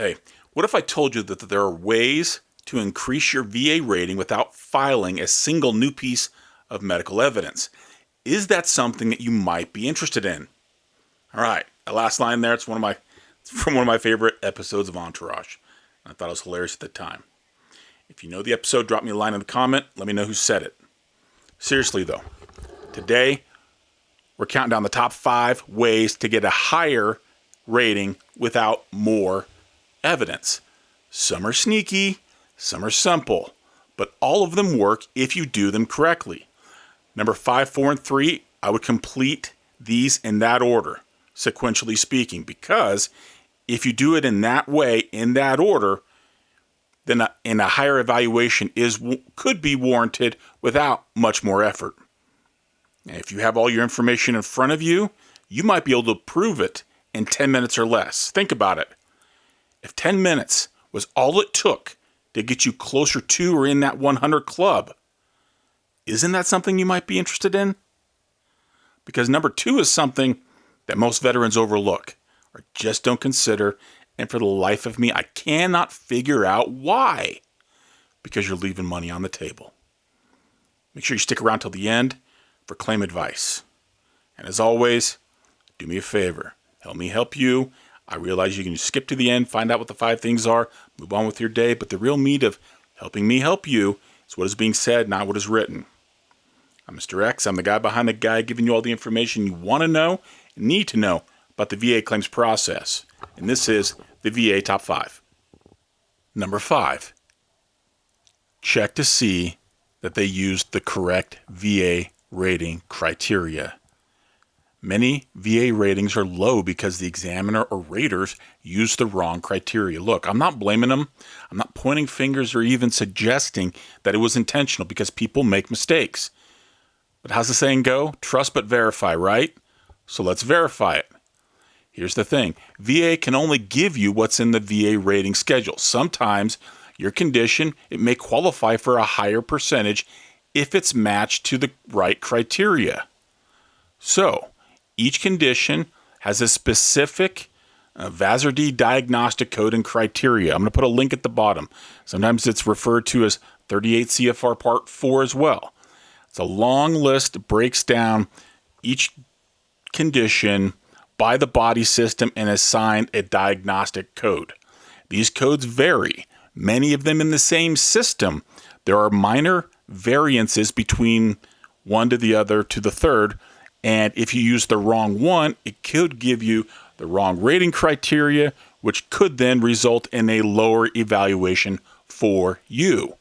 Hey, what if I told you that there are ways to increase your VA rating without filing a single new piece of medical evidence? Is that something that you might be interested in? All right, the last line there, it's from one of my favorite episodes of Entourage. I thought it was hilarious at the time. If you know the episode, drop me a line in the comment. Let me know who said it. Seriously though, today we're counting down the top 5 ways to get a higher rating without more evidence. Some are sneaky, some are simple, but all of them work if you do them correctly. Number 5, 4, and 3, I would complete these in that order, sequentially speaking, because if you do it in that way, in that order, then a higher evaluation could be warranted without much more effort. And if you have all your information in front of you, you might be able to prove it in 10 minutes or less. Think about it. If 10 minutes was all it took to get you closer to or in that 100 club, isn't that something you might be interested in? Because number 2 is something that most veterans overlook or just don't consider, and for the life of me, I cannot figure out why. Because you're leaving money on the table. Make sure you stick around till the end for claim advice. And as always, do me a favor. Help me help you. I realize you can skip to the end, find out what the 5 things are, move on with your day, but the real meat of helping me help you is what is being said, not what is written. I'm Mr. X. I'm the guy behind the guide giving you all the information you want to know and need to know about the VA claims process. And this is the VA Top 5. Number 5, check to see that they used the correct VA rating criteria. Many VA ratings are low because the examiner or raters used the wrong criteria. Look, I'm not blaming them. I'm not pointing fingers or even suggesting that it was intentional because people make mistakes. But how's the saying go? Trust but verify, right? So let's verify it. Here's the thing. VA can only give you what's in the VA rating schedule. Sometimes your condition, it may qualify for a higher percentage if it's matched to the right criteria. So, each condition has a specific VASRD diagnostic code and criteria. I'm going to put a link at the bottom. Sometimes it's referred to as 38 CFR Part 4 as well. It's a long list, breaks down each condition by the body system and assigned a diagnostic code. These codes vary, many of them in the same system. There are minor variances between one to the other to the third, and if you use the wrong one, it could give you the wrong rating criteria, which could then result in a lower evaluation for you.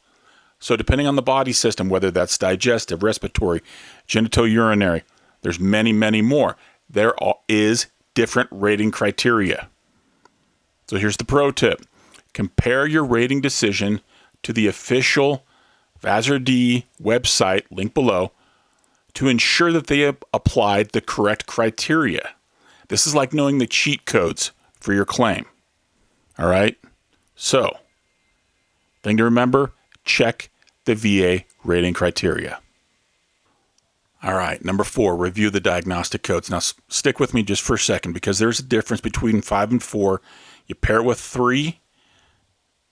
So depending on the body system, whether that's digestive, respiratory, genitourinary, there's many, many more. There is different rating criteria. So here's the pro tip. Compare your rating decision to the official VASRD website, link below, to ensure that they have applied the correct criteria. This is like knowing the cheat codes for your claim. All right? So, thing to remember, check the VA rating criteria. All right, number 4, review the diagnostic codes. Now, stick with me just for a second because there's a difference between 5 and 4. You pair it with 3,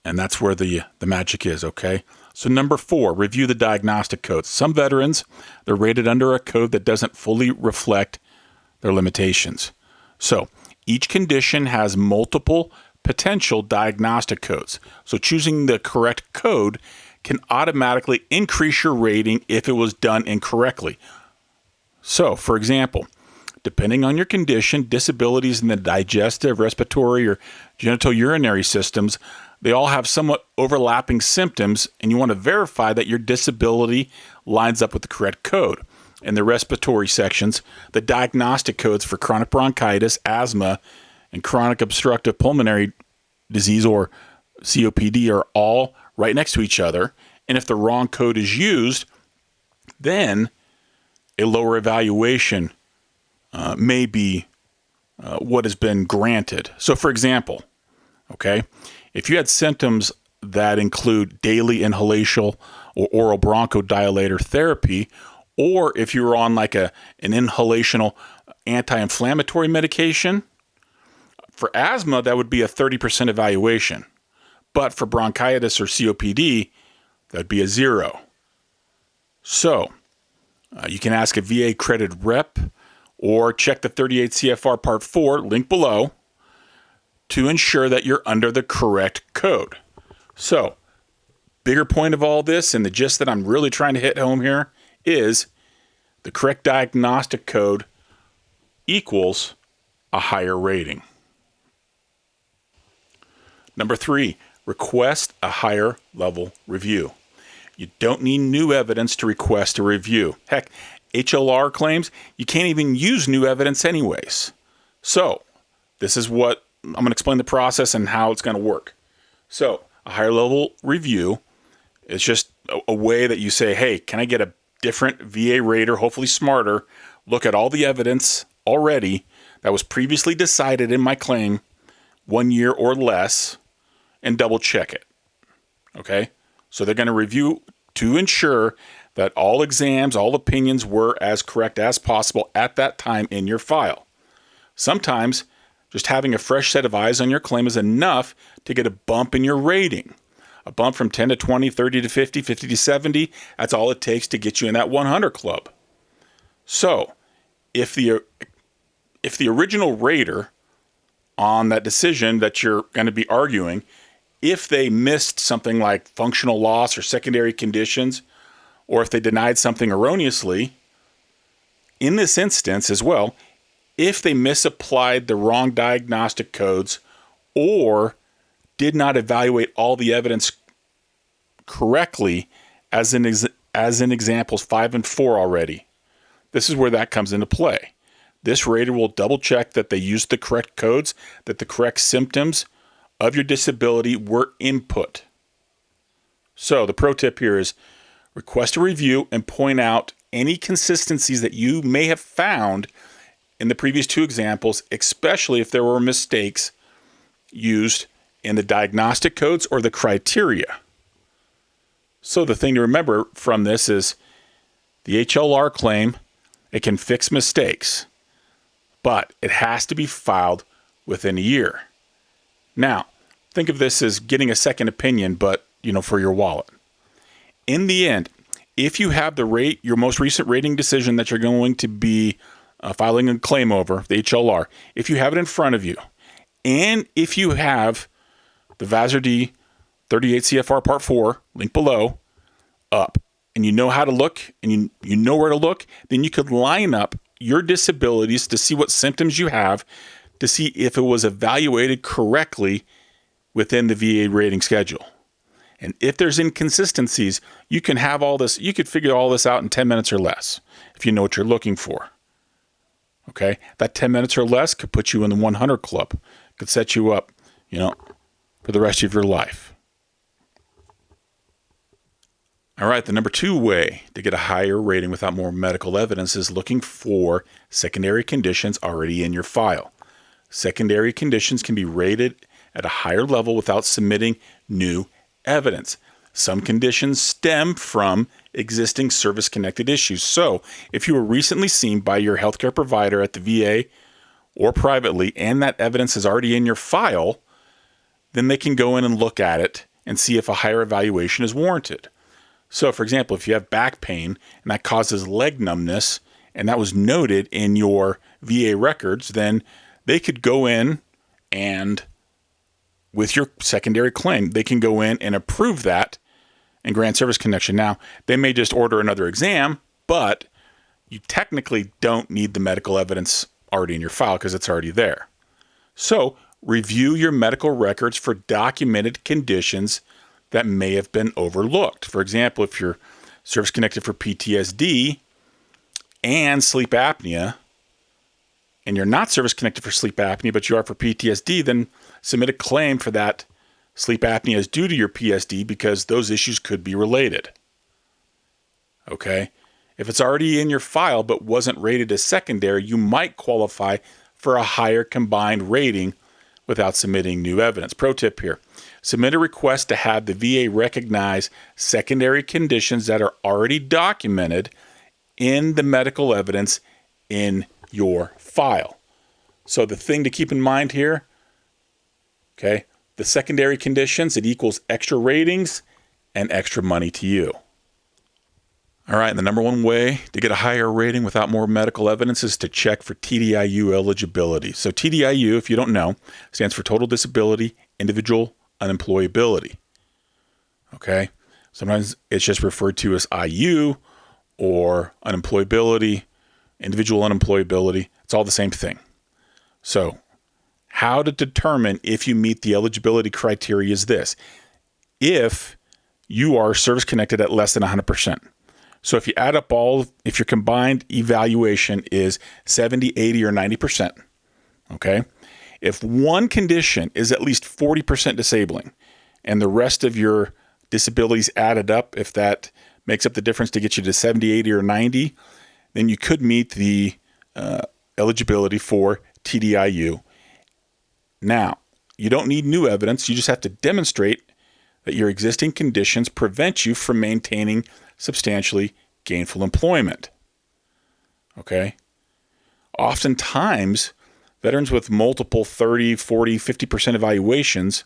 and that's where the magic is, okay? So number 4, review the diagnostic codes. Some veterans, they're rated under a code that doesn't fully reflect their limitations. So each condition has multiple potential diagnostic codes. So choosing the correct code can automatically increase your rating if it was done incorrectly. So, for example, depending on your condition, disabilities in the digestive, respiratory, or genitourinary systems, they all have somewhat overlapping symptoms, and you want to verify that your disability lines up with the correct code. In the respiratory sections, the diagnostic codes for chronic bronchitis, asthma, and chronic obstructive pulmonary disease, or COPD, are all right next to each other. And if the wrong code is used, then a lower evaluation may be what has been granted. So, for example, okay, if you had symptoms that include daily inhalational or oral bronchodilator therapy, or if you were on like an inhalational anti-inflammatory medication For asthma, that would be a 30% evaluation. But for bronchitis or COPD, that would be a 0. So you can ask a VA accredited rep or check the 38 CFR Part 4, link below, to ensure that you're under the correct code. So, bigger point of all this, and the gist that I'm really trying to hit home here, is the correct diagnostic code equals a higher rating. Number 3, request a higher level review. You don't need new evidence to request a review. Heck, HLR claims you can't even use new evidence anyways. So, this is what I'm going to explain the process and how it's going to work. So, a higher level review is just a way that you say, hey, can I get a different VA rater, hopefully smarter, look at all the evidence already that was previously decided in my claim 1 year or less and double check it. Okay? So they're going to review to ensure that all exams, all opinions were as correct as possible at that time in your file. Sometimes just having a fresh set of eyes on your claim is enough to get a bump in your rating. A bump from 10 to 20, 30 to 50, 50 to 70, that's all it takes to get you in that 100 club. So, if the original rater on that decision that you're going to be arguing, if they missed something like functional loss or secondary conditions, or if they denied something erroneously, in this instance as well, if they misapplied the wrong diagnostic codes or did not evaluate all the evidence correctly, as in examples 5 and 4 already, this is where that comes into play. This rater will double check that they used the correct codes, that the correct symptoms of your disability were input. So the pro tip here is request a review and point out any consistencies that you may have found in the previous 2 examples, especially if there were mistakes used in the diagnostic codes or the criteria. So the thing to remember from this is the HLR claim, it can fix mistakes, but it has to be filed within a year. Now, think of this as getting a second opinion, but, for your wallet. In the end, if you have your most recent rating decision that you're going to be filing a claim over, the HLR, if you have it in front of you, and if you have the VASR-D 38 CFR Part 4, link below, up, and you know how to look, and you know where to look, then you could line up your disabilities to see what symptoms you have, to see if it was evaluated correctly within the VA rating schedule. And if there's inconsistencies, you can have all this, you could figure all this out in 10 minutes or less if you know what you're looking for. Okay? That 10 minutes or less could put you in the 100 club. Could set you up, for the rest of your life. All right, the number 2 way to get a higher rating without more medical evidence is looking for secondary conditions already in your file. Secondary conditions can be rated at a higher level without submitting new evidence. Some conditions stem from existing service-connected issues. So, if you were recently seen by your healthcare provider at the VA or privately, and that evidence is already in your file, then they can go in and look at it and see if a higher evaluation is warranted. So, for example, if you have back pain and that causes leg numbness, and that was noted in your VA records, then they could go in and, with your secondary claim, they can go in and approve that and grant service connection. Now, they may just order another exam, but you technically don't need the medical evidence already in your file because it's already there. So, review your medical records for documented conditions that may have been overlooked. For example, if you're service-connected for PTSD and sleep apnea, and you're not service-connected for sleep apnea, but you are for PTSD, then submit a claim for that sleep apnea is due to your PSD because those issues could be related. Okay? If it's already in your file but wasn't rated as secondary, you might qualify for a higher combined rating without submitting new evidence. Pro tip here. Submit a request to have the VA recognize secondary conditions that are already documented in the medical evidence in your file. So the thing to keep in mind here, Okay. The secondary conditions, it equals extra ratings and extra money to you. All right, and the number one way to get a higher rating without more medical evidence is to check for TDIU eligibility. So TDIU, if you don't know, stands for Total Disability Individual Unemployability. Okay? Sometimes it's just referred to as IU or unemployability, individual unemployability. It's all the same thing. So how to determine if you meet the eligibility criteria is this. If you are service connected at less than 100%. So if you add up if your combined evaluation is 70, 80, or 90%, okay? If one condition is at least 40% disabling and the rest of your disabilities added up, if that makes up the difference to get you to 70, 80, or 90, then you could meet the eligibility for TDIU. Now, you don't need new evidence. You just have to demonstrate that your existing conditions prevent you from maintaining substantially gainful employment. Okay? Oftentimes, veterans with multiple 30, 40, 50% evaluations,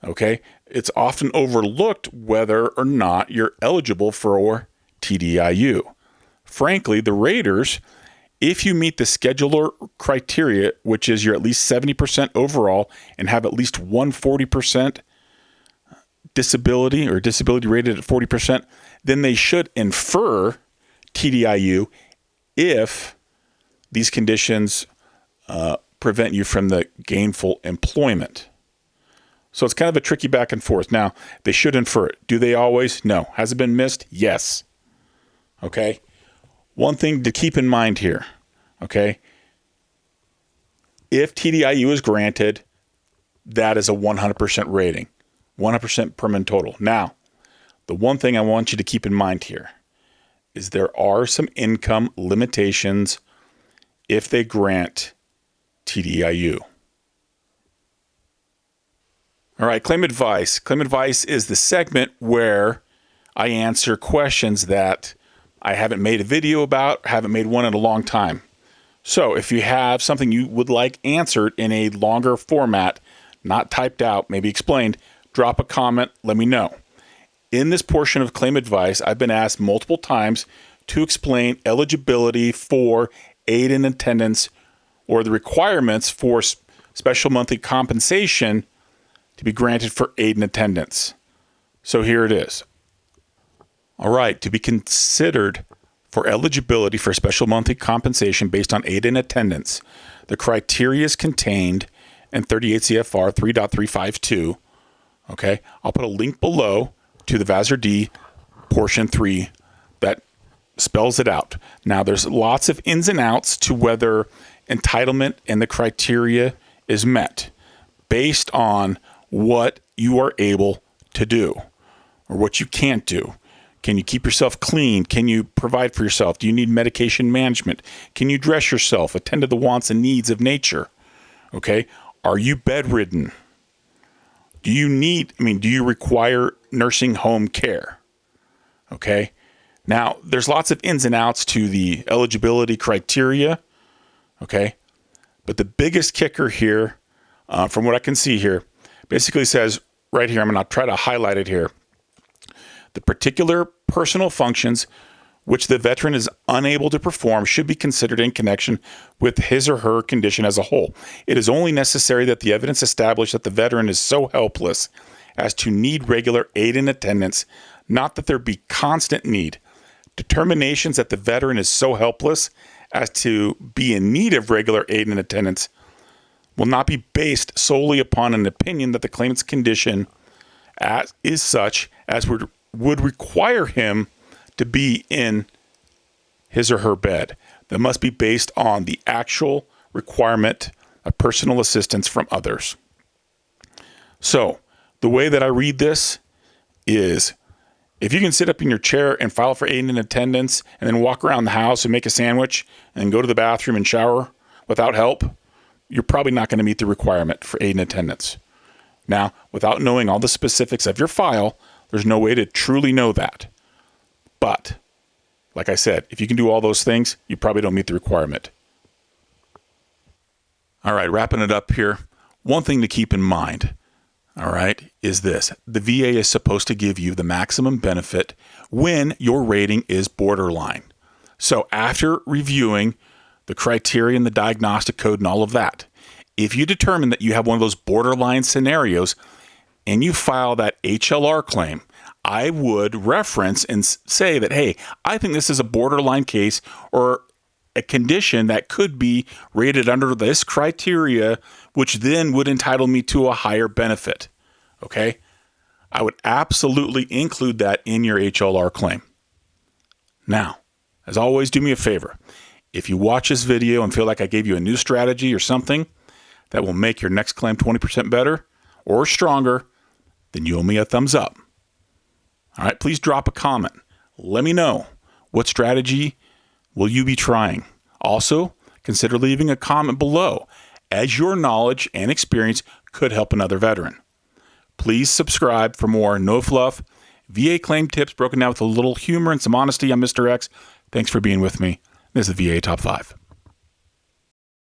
okay, it's often overlooked whether or not you're eligible for TDIU. Frankly, the raters, if you meet the scheduler criteria, which is you're at least 70% overall and have at least 140% disability or disability rated at 40%, then they should infer TDIU if these conditions prevent you from the gainful employment. So it's kind of a tricky back and forth. Now, they should infer it. Do they always? No. Has it been missed? Yes. Okay. One thing to keep in mind here, okay? If TDIU is granted, that is a 100% rating. 100% permanent total. Now, the one thing I want you to keep in mind here is there are some income limitations if they grant TDIU. All right, claim advice. Claim advice is the segment where I answer questions that I haven't made a video about, haven't made one in a long time. So if you have something you would like answered in a longer format, not typed out, maybe explained, drop a comment, let me know. In this portion of claim advice, I've been asked multiple times to explain eligibility for aid and attendance or the requirements for special monthly compensation to be granted for aid and attendance. So here it is. All right, to be considered for eligibility for special monthly compensation based on aid and attendance, the criteria is contained in 38 CFR 3.352. Okay, I'll put a link below to the VASR D portion 3 that spells it out. Now, there's lots of ins and outs to whether entitlement and the criteria is met based on what you are able to do or what you can't do. Can you keep yourself clean? Can you provide for yourself? Do you need medication management? Can you dress yourself? Attend to the wants and needs of nature? Okay. Are you bedridden? Do you require nursing home care? Okay. Now, there's lots of ins and outs to the eligibility criteria. Okay. But the biggest kicker here, from what I can see here, basically says right here, I'm going to try to highlight it here. The particular personal functions which the veteran is unable to perform should be considered in connection with his or her condition as a whole. It is only necessary that the evidence establish that the veteran is so helpless as to need regular aid and attendance, not that there be constant need. Determinations that the veteran is so helpless as to be in need of regular aid and attendance will not be based solely upon an opinion that the claimant's condition is such as would require him to be in his or her bed. That must be based on the actual requirement of personal assistance from others. So, the way that I read this is, if you can sit up in your chair and file for aid and attendance and then walk around the house and make a sandwich and go to the bathroom and shower without help, you're probably not going to meet the requirement for aid and attendance. Now, without knowing all the specifics of your file, there's no way to truly know that. But, like I said, if you can do all those things, you probably don't meet the requirement. All right, wrapping it up here. One thing to keep in mind, all right, is this. The VA is supposed to give you the maximum benefit when your rating is borderline. So after reviewing the criteria and the diagnostic code and all of that, if you determine that you have one of those borderline scenarios and you file that HLR claim, I would reference and say that, hey, I think this is a borderline case or a condition that could be rated under this criteria, which then would entitle me to a higher benefit. Okay? I would absolutely include that in your HLR claim. Now, as always, do me a favor. If you watch this video and feel like I gave you a new strategy or something that will make your next claim 20% better or stronger, then you owe me a thumbs up. All right, please drop a comment. Let me know what strategy will you be trying. Also, consider leaving a comment below, as your knowledge and experience could help another veteran. Please subscribe for more no fluff VA claim tips broken down with a little humor and some honesty. I'm Mr. X. Thanks for being with me. This is the VA Top 5.